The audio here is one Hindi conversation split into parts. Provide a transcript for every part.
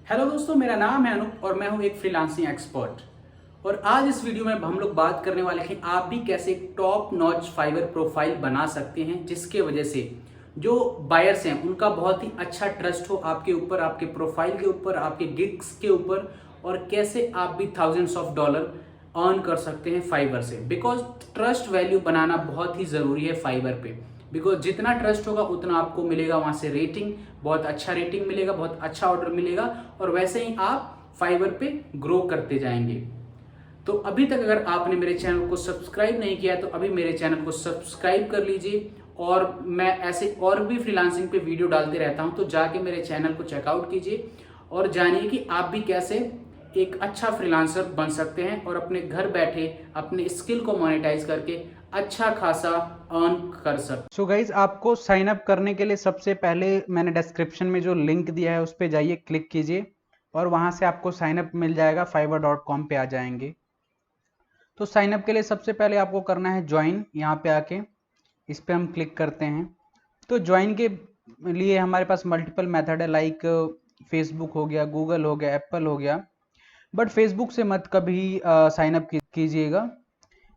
हेलो दोस्तों, मेरा नाम है अनूप और मैं हूं एक फ्रीलांसिंग एक्सपर्ट। और आज इस वीडियो में हम लोग बात करने वाले हैं आप भी कैसे एक टॉप नॉच फाइवर प्रोफाइल बना सकते हैं, जिसके वजह से जो बायर्स हैं उनका बहुत ही अच्छा ट्रस्ट हो आपके ऊपर, आपके प्रोफाइल के ऊपर, आपके गिग्स के ऊपर। और कैसे आप भी थाउजेंड्स ऑफ डॉलर अर्न कर सकते हैं फाइवर से, बिकॉज ट्रस्ट वैल्यू बनाना बहुत ही ज़रूरी है फाइवर पे। बिकॉज जितना ट्रस्ट होगा उतना आपको मिलेगा वहाँ से रेटिंग, बहुत अच्छा रेटिंग मिलेगा, बहुत अच्छा ऑर्डर मिलेगा, और वैसे ही आप फाइवर पे ग्रो करते जाएंगे। तो अभी तक अगर आपने मेरे चैनल को सब्सक्राइब नहीं किया तो अभी मेरे चैनल को सब्सक्राइब कर लीजिए। और मैं ऐसे और भी फ्रीलांसिंग पे वीडियो डालते रहता हूँ, तो जाके मेरे चैनल को चेकआउट कीजिए और जानिए कि आप भी कैसे एक अच्छा फ्रीलांसर बन सकते हैं और अपने घर बैठे अपने स्किल को मोनेटाइज करके अच्छा खासा अर्न कर सकते। सो गाइज, आपको साइन अप करने के लिए सबसे पहले मैंने डिस्क्रिप्शन में जो लिंक दिया है उस पर जाइए, क्लिक कीजिए और वहां से आपको साइन अप मिल जाएगा। fiverr.com पे आ जाएंगे। तो साइन अप के लिए सबसे पहले आपको करना है ज्वाइन। यहाँ पे आके इस पे हम क्लिक करते हैं। तो ज्वाइन के लिए हमारे पास मल्टीपल मेथड है, लाइक फेसबुक हो गया, गूगल हो गया, एप्पल हो गया। बट फेसबुक से मत कभी साइन अप कीजिएगा,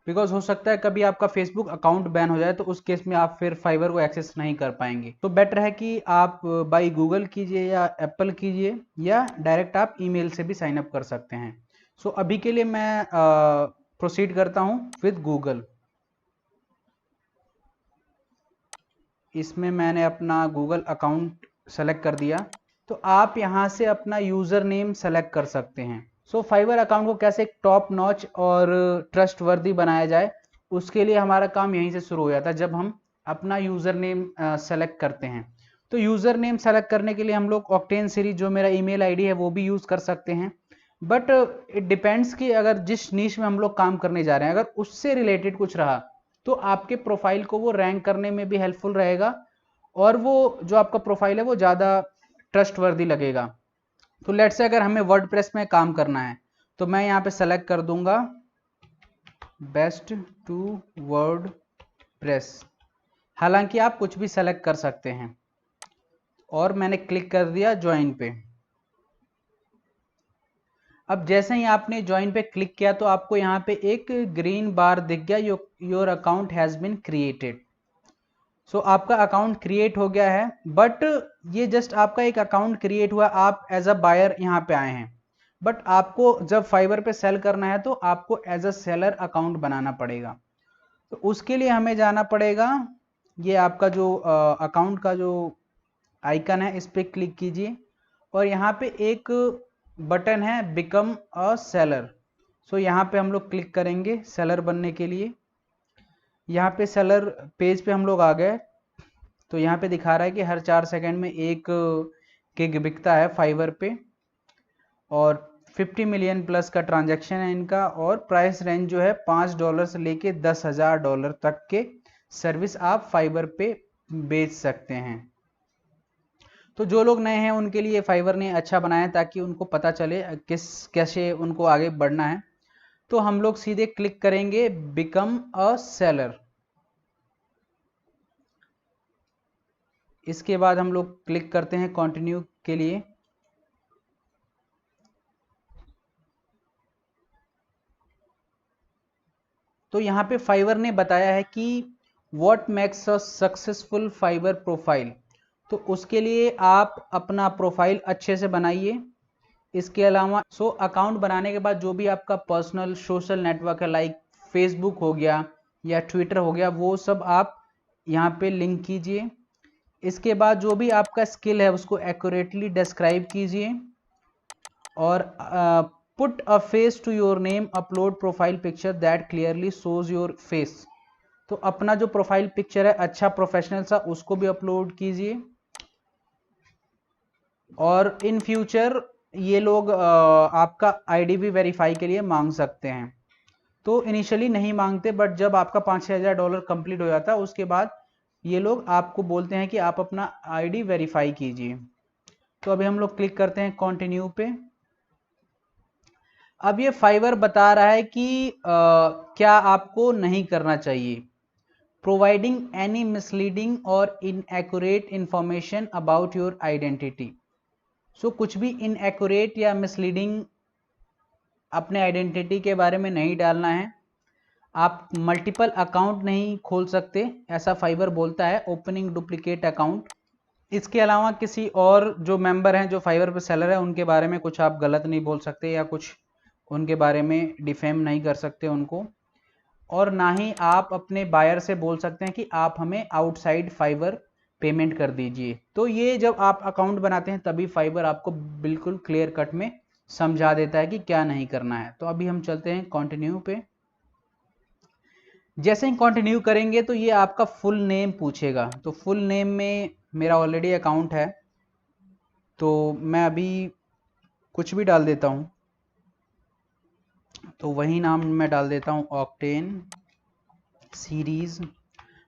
बिकॉज हो सकता है कभी आपका फेसबुक अकाउंट बैन हो जाए, तो उस केस में आप फिर फाइवर को एक्सेस नहीं कर पाएंगे। तो बेटर है कि आप बाई गूगल कीजिए या एप्पल कीजिए, या डायरेक्ट आप ईमेल से भी साइन अप कर सकते हैं। सो अभी के लिए मैं प्रोसीड करता हूं विद गूगल। इसमें मैंने अपना गूगल अकाउंट सेलेक्ट कर दिया। तो आप यहाँ से अपना यूज़र नेम सेलेक्ट कर सकते हैं। सो फाइवर अकाउंट को कैसे एक टॉप नॉच और ट्रस्ट वर्दी बनाया जाए, उसके लिए हमारा काम यहीं से शुरू हो जाता है, जब हम अपना यूज़र नेम सेलेक्ट करते हैं। तो यूज़र नेम सेलेक्ट करने के लिए हम लोग ऑक्टेन सीरीज, जो मेरा ईमेल आईडी है, वो भी यूज़ कर सकते हैं। बट इट डिपेंड्स कि अगर जिस नीश में हम लोग काम करने जा रहे हैं, अगर उससे रिलेटेड कुछ रहा तो आपके प्रोफाइल को वो रैंक करने में भी हेल्पफुल रहेगा, और वो जो आपका प्रोफाइल है वो ज़्यादा ट्रस्टवर्दी लगेगा। तो लेट से अगर हमें वर्डप्रेस में काम करना है, तो मैं यहाँ पे सेलेक्ट कर दूंगा बेस्ट टू वर्डप्रेस। हालांकि आप कुछ भी सेलेक्ट कर सकते हैं। और मैंने क्लिक कर दिया ज्वाइन पे। अब जैसे ही आपने ज्वाइन पे क्लिक किया तो आपको यहाँ पे एक ग्रीन बार दिख गया, your account has been created. So आपका अकाउंट क्रिएट हो गया है। बट ये जस्ट आपका एक अकाउंट क्रिएट हुआ, आप एज अ बायर यहाँ पे आए हैं। बट आपको जब फाइवर पे सेल करना है तो आपको एज अ सेलर अकाउंट बनाना पड़ेगा। तो उसके लिए हमें जाना पड़ेगा, ये आपका जो अकाउंट का जो आइकन है इस पर क्लिक कीजिए, और यहाँ पे एक बटन है बिकम अ सेलर। सो यहाँ पे हम लोग क्लिक करेंगे सेलर बनने के लिए। यहाँ पे सेलर पेज पे हम लोग आ गए। तो यहाँ पे दिखा रहा है कि हर 4 सेकंड में एक गिग बिकता है फाइवर पे, और 50 मिलियन प्लस का ट्रांजैक्शन है इनका, और प्राइस रेंज जो है $5 से लेके $10,000 तक के सर्विस आप फाइवर पे बेच सकते हैं। तो जो लोग नए हैं उनके लिए फाइवर ने अच्छा बनाया है, ताकि उनको पता चले कैसे उनको आगे बढ़ना है। तो हम लोग सीधे क्लिक करेंगे बिकम अ सेलर। इसके बाद हम लोग क्लिक करते हैं कंटिन्यू के लिए। तो यहाँ पे फाइवर ने बताया है कि what makes a successful Fiverr profile. तो उसके लिए आप अपना प्रोफाइल अच्छे से बनाइए। इसके अलावा अकाउंट बनाने के बाद जो भी आपका पर्सनल सोशल नेटवर्क है, लाइक फेसबुक हो गया या ट्विटर हो गया, वो सब आप यहाँ पे लिंक कीजिए। इसके बाद जो भी आपका स्किल है उसको एक्यूरेटली डिस्क्राइब कीजिए, और put a face to your name, upload profile picture that clearly shows your face. तो अपना जो प्रोफाइल पिक्चर है अच्छा प्रोफेशनल सा, उसको भी अपलोड कीजिए। और इन फ्यूचर ये लोग आपका आईडी भी वेरीफाई के लिए मांग सकते हैं। तो इनिशियली नहीं मांगते, बट जब आपका $5,000 कंप्लीट हो जाता है उसके बाद ये लोग आपको बोलते हैं कि आप अपना आईडी वेरीफाई कीजिए। तो अभी हम लोग क्लिक करते हैं कंटिन्यू पे। अब ये फाइवर बता रहा है कि क्या आपको नहीं करना चाहिए। प्रोवाइडिंग एनी मिसलीडिंग और inaccurate information about your identity. So कुछ भी इनएक्यूरेट या मिसलीडिंग अपने आइडेंटिटी के बारे में नहीं डालना है। आप मल्टीपल अकाउंट नहीं खोल सकते, ऐसा फाइवर बोलता है, ओपनिंग डुप्लीकेट अकाउंट। इसके अलावा किसी और जो मेंबर हैं, जो फाइवर पे सेलर है, उनके बारे में कुछ आप गलत नहीं बोल सकते या कुछ उनके बारे में डिफेम नहीं कर सकते उनको। और ना ही आप अपने बायर से बोल सकते हैं कि आप हमें आउटसाइड फाइवर पेमेंट कर दीजिए। तो ये जब आप अकाउंट बनाते हैं तभी फाइवर आपको बिल्कुल क्लियर कट में समझा देता है कि क्या नहीं करना है। तो अभी हम चलते हैं कंटिन्यू पे। जैसे ही कंटिन्यू करेंगे तो ये आपका फुल नेम पूछेगा। तो फुल नेम में मेरा ऑलरेडी अकाउंट है, तो मैं अभी कुछ भी डाल देता हूँ। तो वही नाम मैं डाल देता हूँ, ऑक्टेन सीरीज।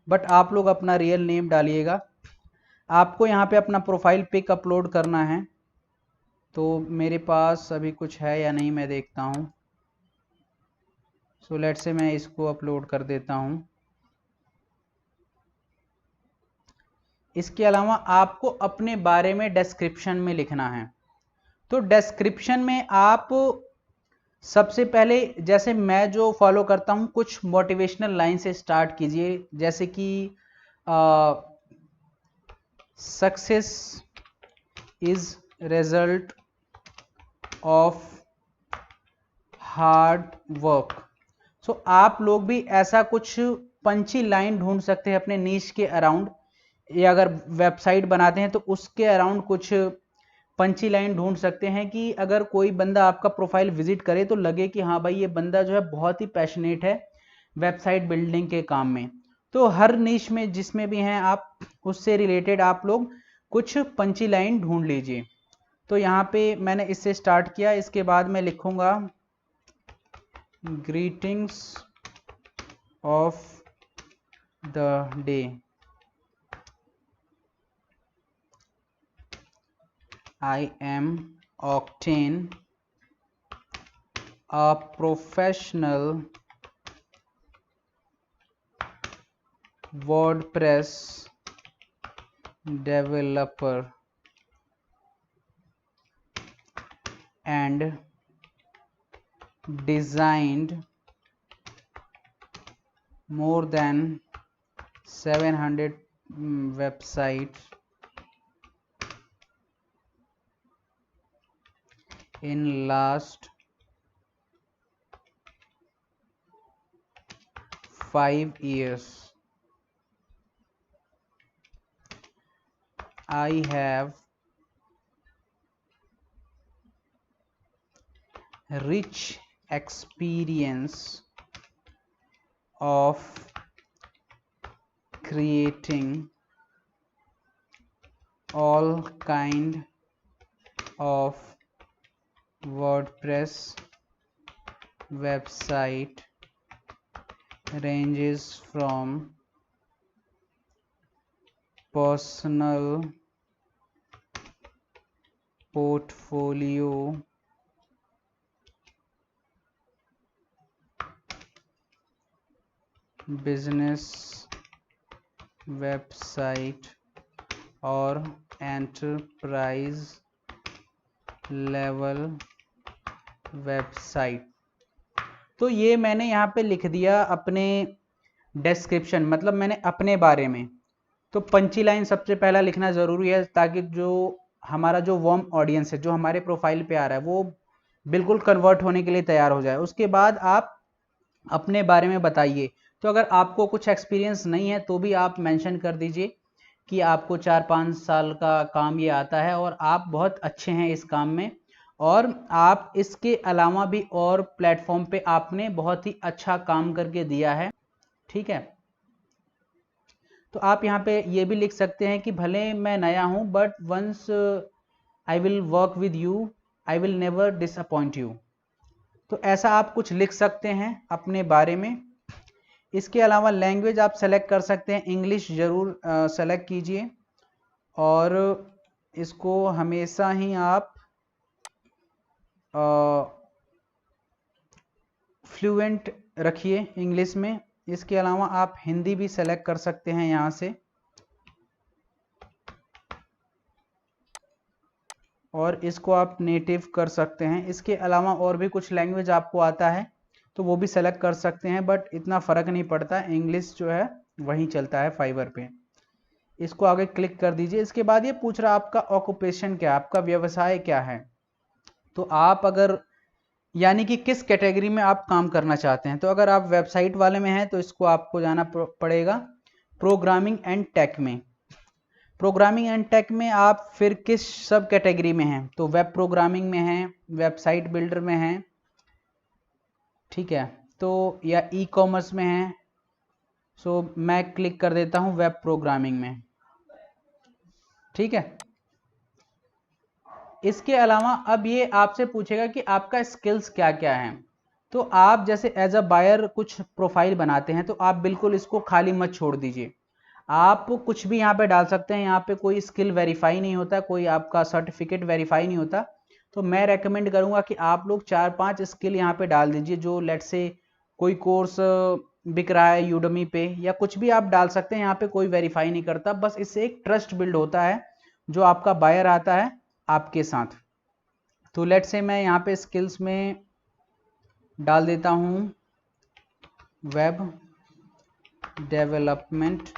बट आप लोग अपना रियल नेम डालिएगा। आपको यहाँ पे अपना प्रोफाइल पिक अपलोड करना है। तो मेरे पास अभी कुछ है या नहीं मैं देखता हूँ। सो लेट्स से मैं इसको अपलोड कर देता हूँ। इसके अलावा आपको अपने बारे में डिस्क्रिप्शन में लिखना है। तो डिस्क्रिप्शन में आप सबसे पहले, जैसे मैं जो फॉलो करता हूँ, कुछ मोटिवेशनल लाइन से स्टार्ट कीजिए। जैसे कि success is result of hard work. So आप लोग भी ऐसा कुछ पंची लाइन ढूंढ सकते हैं अपने नीश के अराउंड, या अगर वेबसाइट बनाते हैं तो उसके अराउंड कुछ पंची लाइन ढूंढ सकते हैं कि अगर कोई बंदा आपका प्रोफाइल विजिट करे तो लगे कि हाँ भाई ये बंदा जो है बहुत ही पैशनेट है वेबसाइट बिल्डिंग के काम में। तो हर नीश में जिसमें भी हैं आप, उससे रिलेटेड आप लोग कुछ पंची लाइन ढूंढ लीजिए। तो यहाँ पे मैंने इससे स्टार्ट किया। इसके बाद मैं लिखूंगा greetings of the day. I am Octane, a professional WordPress developer and designed more than 700 websites in last 5 years. I have rich experience of creating all kind of WordPress website, ranges from personal portfolio business website और enterprise level वेबसाइट। तो ये मैंने यहाँ पे लिख दिया अपने डिस्क्रिप्शन, मतलब मैंने अपने बारे में। तो पंची लाइन सबसे पहला लिखना ज़रूरी है ताकि जो हमारा जो वार्म ऑडियंस है जो हमारे प्रोफाइल पे आ रहा है वो बिल्कुल कन्वर्ट होने के लिए तैयार हो जाए। उसके बाद आप अपने बारे में बताइए। तो अगर आपको कुछ एक्सपीरियंस नहीं है तो भी आप मेंशन कर दीजिए कि आपको 4-5 साल का काम ये आता है और आप बहुत अच्छे हैं इस काम में, और आप इसके अलावा भी और प्लेटफॉर्म पे आपने बहुत ही अच्छा काम करके दिया है। ठीक है, तो आप यहाँ पे ये भी लिख सकते हैं कि भले मैं नया हूँ but once I will work with you I will never disappoint you. तो ऐसा आप कुछ लिख सकते हैं अपने बारे में। इसके अलावा लैंग्वेज आप सेलेक्ट कर सकते हैं, इंग्लिश ज़रूर सेलेक्ट कीजिए और इसको हमेशा ही आप फ्लुएंट रखिए इंग्लिश में। इसके अलावा आप हिंदी भी सेलेक्ट कर सकते हैं यहाँ से। और इसको आप नेटिव कर सकते हैं। इसके अलावा और भी कुछ लैंग्वेज आपको आता है तो वो भी सेलेक्ट कर सकते हैं, बट इतना फ़र्क नहीं पड़ता, इंग्लिश जो है वही चलता है फाइवर पे। इसको आगे क्लिक कर दीजिए। इसके बाद ये पूछ रहा है आपका ऑक्यूपेशन क्या है, आपका व्यवसाय क्या है। तो आप अगर यानी कि किस कैटेगरी में आप काम करना चाहते हैं, तो अगर आप वेबसाइट वाले में हैं तो इसको आपको जाना पड़ेगा प्रोग्रामिंग एंड टेक में। प्रोग्रामिंग एंड टेक में आप फिर किस सब कैटेगरी में हैं, तो वेब प्रोग्रामिंग में हैं, वेबसाइट बिल्डर में हैं, ठीक है, तो या ई कॉमर्स में हैं। सो मैं क्लिक कर देता हूं वेब प्रोग्रामिंग में, ठीक है। इसके अलावा अब ये आपसे पूछेगा कि आपका स्किल्स क्या क्या है। तो आप जैसे एज अ बायर कुछ प्रोफाइल बनाते हैं तो आप बिल्कुल इसको खाली मत छोड़ दीजिए, आप कुछ भी यहाँ पे डाल सकते हैं। यहाँ पे कोई स्किल वेरीफाई नहीं होता, कोई आपका सर्टिफिकेट वेरीफाई नहीं होता। तो मैं रेकमेंड करूँगा कि आप लोग 4-5 स्किल यहाँ पे डाल दीजिए, जो लेट से कोई कोर्स बिक रहा है यूडमी पे या कुछ भी आप डाल सकते हैं। यहाँ पे कोई वेरीफाई नहीं करता, बस इससे एक ट्रस्ट बिल्ड होता है जो आपका बायर आता है आपके साथ। तो लेट से मैं यहाँ पे स्किल्स में डाल देता हूँ वेब डेवलपमेंट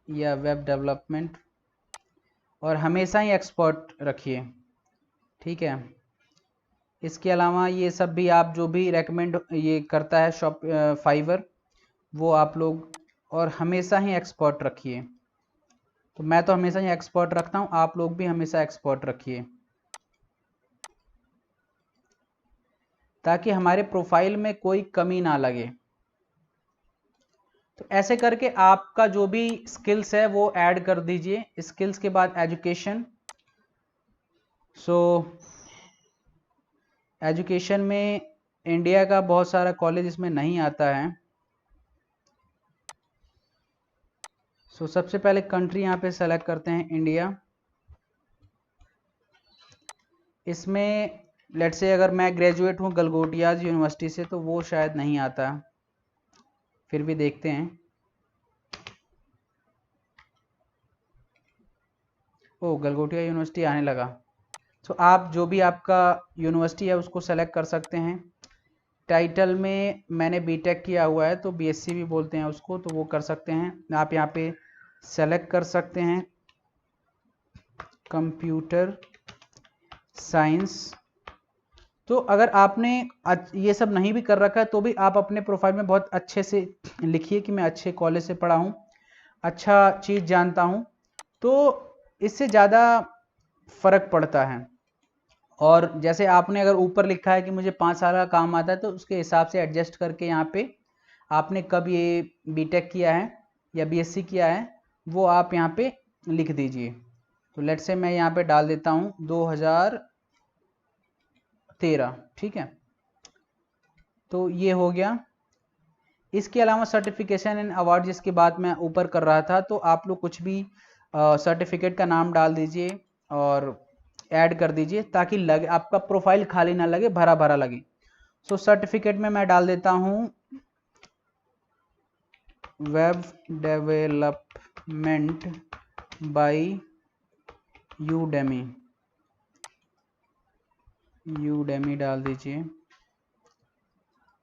या वेब डेवलपमेंट, और हमेशा ही एक्सपर्ट रखिए, ठीक है। इसके अलावा ये सब भी आप जो भी रेकमेंड ये करता है शॉप फाइवर, वो आप लोग और हमेशा ही एक्सपर्ट रखिए। तो मैं तो हमेशा ही एक्सपर्ट रखता हूँ, आप लोग भी हमेशा एक्सपर्ट रखिए ताकि हमारे प्रोफाइल में कोई कमी ना लगे। तो ऐसे करके आपका जो भी स्किल्स है वो ऐड कर दीजिए। स्किल्स के बाद एजुकेशन। सो एजुकेशन में इंडिया का बहुत सारा कॉलेज इसमें नहीं आता है। सो सबसे पहले कंट्री यहाँ पे सेलेक्ट करते हैं इंडिया। इसमें लेट से अगर मैं ग्रेजुएट हूँ गलगोटियाज यूनिवर्सिटी से तो वो शायद नहीं आता, फिर भी देखते हैं। ओ गलगोटिया यूनिवर्सिटी आने लगा। तो आप जो भी आपका यूनिवर्सिटी है उसको सेलेक्ट कर सकते हैं। टाइटल में मैंने बीटेक किया हुआ है तो बीएससी भी बोलते हैं उसको, तो वो कर सकते हैं। आप यहाँ पे सेलेक्ट कर सकते हैं कंप्यूटर साइंस। तो अगर आपने ये सब नहीं भी कर रखा है तो भी आप अपने प्रोफाइल में बहुत अच्छे से लिखिए कि मैं अच्छे कॉलेज से पढ़ा हूँ, अच्छा चीज़ जानता हूँ, तो इससे ज़्यादा फर्क पड़ता है। और जैसे आपने अगर ऊपर लिखा है कि मुझे 5 साल का काम आता है तो उसके हिसाब से एडजस्ट करके यहाँ पे आपने कब ये बीटेक किया है या बीएससी किया है वो आप यहाँ पे लिख दीजिए। तो लेट से मैं यहाँ पे डाल देता हूँ 2013, ठीक है। तो ये हो गया। इसके अलावा सर्टिफिकेशन एंड अवार्ड जिसकी बात मैं ऊपर कर रहा था, तो आप लोग कुछ भी सर्टिफिकेट का नाम डाल दीजिए और ऐड कर दीजिए ताकि लगे आपका प्रोफाइल खाली ना लगे, भरा भरा लगे। सो सर्टिफिकेट में मैं डाल देता हूँ वेब डेवलपमेंट बाय यूडेमी डाल दीजिए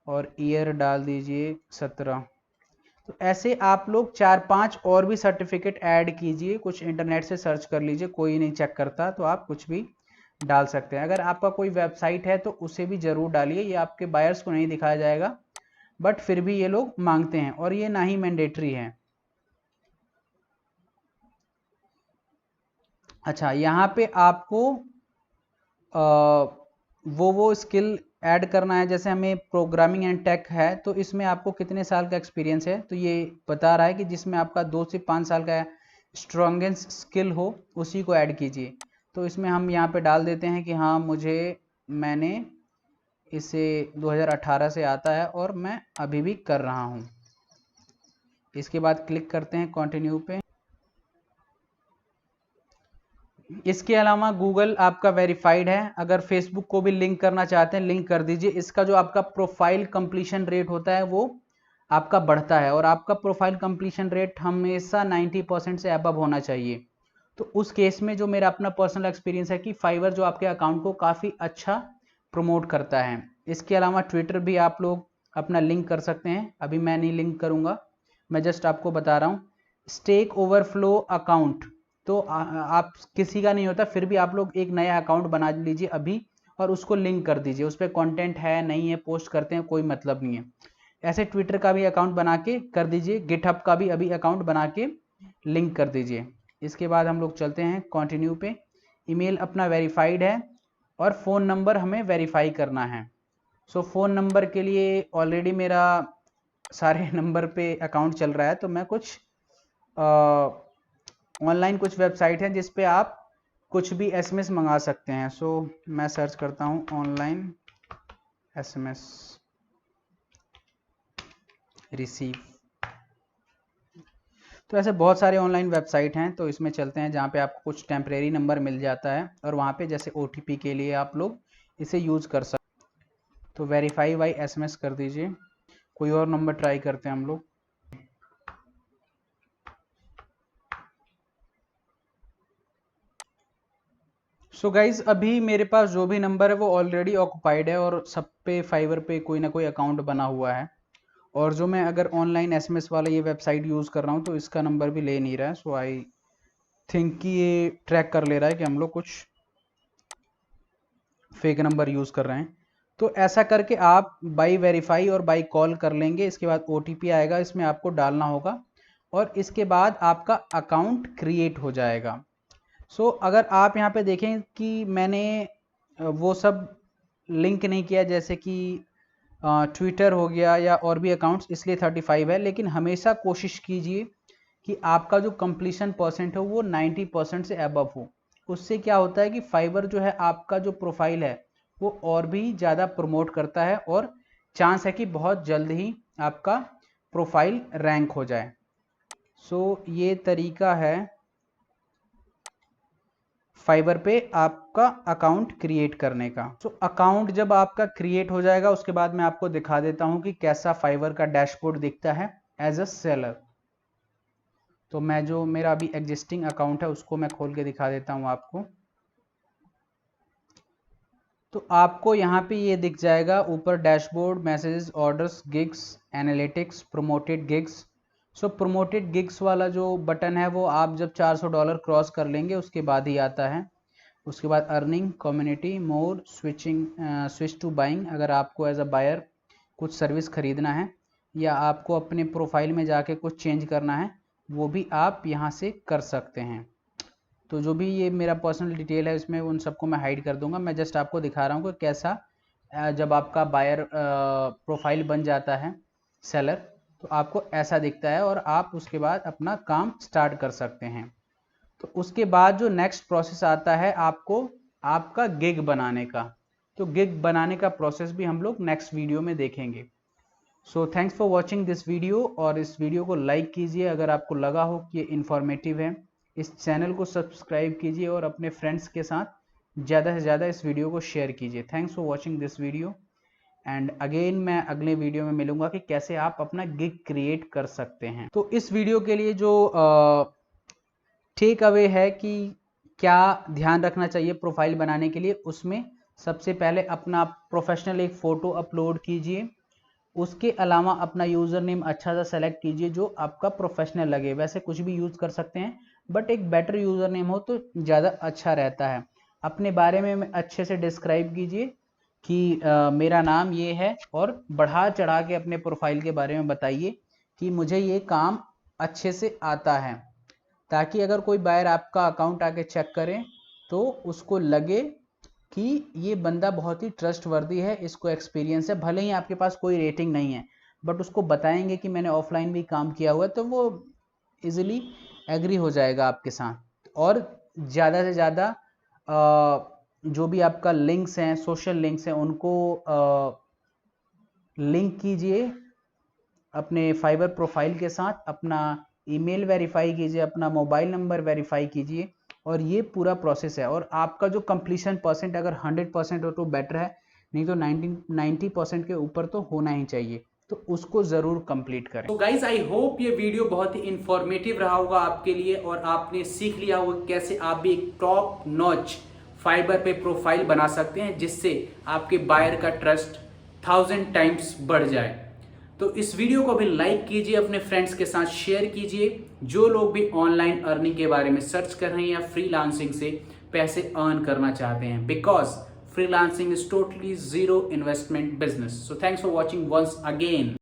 और ईयर डाल दीजिए 17। तो ऐसे आप लोग 4-5 और भी सर्टिफिकेट ऐड कीजिए, कुछ इंटरनेट से सर्च कर लीजिए, कोई नहीं चेक करता, तो आप कुछ भी डाल सकते हैं। अगर आपका कोई वेबसाइट है तो उसे भी ज़रूर डालिए, ये आपके बायर्स को नहीं दिखाया जाएगा बट फिर भी ये लोग मांगते हैं और ये ना ही मैंडेटरी है। अच्छा, यहाँ पे आपको वो स्किल ऐड करना है। जैसे हमें प्रोग्रामिंग एंड टेक है तो इसमें आपको कितने साल का एक्सपीरियंस है, तो ये बता रहा है कि जिसमें आपका 2 से 5 साल का स्ट्रॉन्गेस्ट स्किल हो उसी को ऐड कीजिए। तो इसमें हम यहाँ पे डाल देते हैं कि हाँ मैंने इसे 2018 से आता है और मैं अभी भी कर रहा हूँ। इसके बाद क्लिक करते हैं कंटिन्यू पे। इसके अलावा गूगल आपका वेरीफाइड है। अगर फेसबुक को भी लिंक करना चाहते हैं लिंक कर दीजिए। इसका जो आपका प्रोफाइल कंप्लीशन रेट होता है वो आपका बढ़ता है और आपका प्रोफाइल कंप्लीशन रेट हमेशा 90% से अबव होना चाहिए। तो उस केस में जो मेरा अपना पर्सनल एक्सपीरियंस है कि फाइवर जो आपके अकाउंट को काफ़ी अच्छा प्रमोट करता है। इसके अलावा ट्विटर भी आप लोग अपना लिंक कर सकते हैं, अभी मैं नहीं लिंक करूँगा, मैं जस्ट आपको बता रहा हूँ। स्टेक ओवरफ्लो अकाउंट, तो आप किसी का नहीं होता, फिर भी आप लोग एक नया अकाउंट बना लीजिए अभी और उसको लिंक कर दीजिए। उस पर कंटेंट है नहीं है, पोस्ट करते हैं, कोई मतलब नहीं है। ऐसे ट्विटर का भी अकाउंट बना के कर दीजिए, गिटहब का भी अभी अकाउंट बना के लिंक कर दीजिए। इसके बाद हम लोग चलते हैं कंटिन्यू पे। ईमेल अपना वेरीफाइड है और फ़ोन नंबर हमें वेरीफाई करना है। सो फ़ोन नंबर के लिए ऑलरेडी मेरा सारे नंबर पे अकाउंट चल रहा है, तो मैं कुछ ऑनलाइन कुछ वेबसाइट हैं जिस पे आप कुछ भी एसएमएस मंगा सकते हैं। सो मैं सर्च करता हूँ ऑनलाइन एसएमएस रिसीव। तो ऐसे बहुत सारे ऑनलाइन वेबसाइट हैं, तो इसमें चलते हैं जहाँ पे आपको कुछ टेम्परेरी नंबर मिल जाता है और वहाँ पे जैसे ओटीपी के लिए आप लोग इसे यूज़ कर सकते। तो वेरीफाई बाई एसएमएस कर दीजिए। कोई और नंबर ट्राई करते हैं हम लोग। सो गाइज अभी मेरे पास जो भी नंबर है वो ऑलरेडी ऑक्युपाइड है और सब पे फाइवर पे कोई ना कोई अकाउंट बना हुआ है। और जो मैं अगर ऑनलाइन एसएमएस वाला ये वेबसाइट यूज़ कर रहा हूँ तो इसका नंबर भी ले नहीं रहा है। सो आई थिंक कि ये ट्रैक कर ले रहा है कि हम लोग कुछ फेक नंबर यूज़ कर रहे हैं। तो ऐसा करके आप बाई वेरीफाई और बाई कॉल कर लेंगे। इसके बाद ओटीपी आएगा, इसमें आपको डालना होगा और इसके बाद आपका अकाउंट क्रिएट हो जाएगा। सो अगर आप यहाँ पे देखें कि मैंने वो सब लिंक नहीं किया, जैसे कि ट्विटर हो गया या और भी अकाउंट्स, इसलिए 35 है। लेकिन हमेशा कोशिश कीजिए कि आपका जो कंप्लीशन परसेंट हो वो 90% से अबव हो। उससे क्या होता है कि फाइवर जो है आपका जो प्रोफाइल है वो और भी ज़्यादा प्रमोट करता है और चांस है कि बहुत जल्द ही आपका प्रोफाइल रैंक हो जाए। सो ये तरीका है फाइवर पे आपका अकाउंट क्रिएट करने का। सो अकाउंट जब आपका क्रिएट हो जाएगा उसके बाद मैं आपको दिखा देता हूं कि कैसा फाइवर का डैशबोर्ड दिखता है एज अ सेलर। तो मैं जो मेरा अभी एग्जिस्टिंग अकाउंट है उसको मैं खोल के दिखा देता हूं आपको। तो आपको यहाँ पे ये दिख जाएगा ऊपर dashboard, messages, orders, gigs, analytics, promoted gigs. So promoted gigs वाला जो बटन है वो आप जब $400 क्रॉस कर लेंगे उसके बाद ही आता है। उसके बाद earning, community, more, switch to buying, अगर आपको एज अ बायर कुछ सर्विस खरीदना है या आपको अपने प्रोफाइल में जाके कुछ चेंज करना है वो भी आप यहाँ से कर सकते हैं। तो जो भी ये मेरा पर्सनल डिटेल है इसमें उन सबको मैं हाइड कर दूंगा। मैं जस्ट आपको दिखा रहा हूँ कि कैसा जब आपका बायर प्रोफाइल बन जाता है सेलर तो आपको ऐसा दिखता है और आप उसके बाद अपना काम स्टार्ट कर सकते हैं। तो उसके बाद जो नेक्स्ट प्रोसेस आता है आपको आपका गिग बनाने का। तो गिग बनाने का प्रोसेस भी हम लोग नेक्स्ट वीडियो में देखेंगे। So thanks for watching this video, और इस वीडियो को लाइक कीजिए अगर आपको लगा हो कि ये इन्फॉर्मेटिव है। इस चैनल को सब्सक्राइब कीजिए और अपने फ्रेंड्स के साथ ज़्यादा से ज़्यादा इस वीडियो को शेयर कीजिए। Thanks for watching this video and again मैं अगले वीडियो में मिलूंगा कि कैसे आप अपना गिग क्रिएट कर सकते हैं। तो इस वीडियो के लिए जो टेक अवे है कि क्या ध्यान रखना चाहिए प्रोफाइल बनाने के लिए, उसमें सबसे पहले अपना प्रोफेशनल एक फ़ोटो अपलोड कीजिए। उसके अलावा अपना यूज़र नेम अच्छा सा सेलेक्ट कीजिए जो आपका प्रोफेशनल लगे। वैसे कुछ भी यूज़ कर सकते हैं बट एक बेटर यूज़र नेम हो तो ज़्यादा अच्छा रहता है। अपने बारे में अच्छे से डिस्क्राइब कीजिए कि मेरा नाम ये है और बढ़ा चढ़ा के अपने प्रोफाइल के बारे में बताइए कि मुझे ये काम अच्छे से आता है, ताकि अगर कोई बायर आपका अकाउंट आके चेक करे तो उसको लगे कि ये बंदा बहुत ही ट्रस्टवर्दी है, इसको एक्सपीरियंस है। भले ही आपके पास कोई रेटिंग नहीं है बट उसको बताएंगे कि मैंने ऑफलाइन भी काम किया हुआ है तो वो इजीली एग्री हो जाएगा आपके साथ। और ज़्यादा से ज़्यादा जो भी आपका लिंक्स हैं, सोशल लिंक्स हैं, उनको लिंक कीजिए अपने फाइवर प्रोफाइल के साथ। अपना ईमेल वेरीफाई कीजिए, अपना मोबाइल नंबर वेरीफाई कीजिए और ये पूरा प्रोसेस है। और आपका जो कंप्लीशन परसेंट अगर 100% हो तो बेटर है, नहीं तो 90% के ऊपर तो होना ही चाहिए। तो उसको ज़रूर कंप्लीट करें। तो गाइज आई होप ये वीडियो बहुत ही इंफॉर्मेटिव रहा होगा आपके लिए और आपने सीख लिया होगा कैसे आप भी एक टॉप नॉच फाइबर पे प्रोफाइल बना सकते हैं जिससे आपके बायर का ट्रस्ट 1000 टाइम्स बढ़ जाए। तो इस वीडियो को भी लाइक कीजिए, अपने फ्रेंड्स के साथ शेयर कीजिए जो लोग भी ऑनलाइन अर्निंग के बारे में सर्च कर रहे हैं या फ्रीलांसिंग से पैसे अर्न करना चाहते हैं, because freelancing is totally zero investment business. So thanks for watching once again.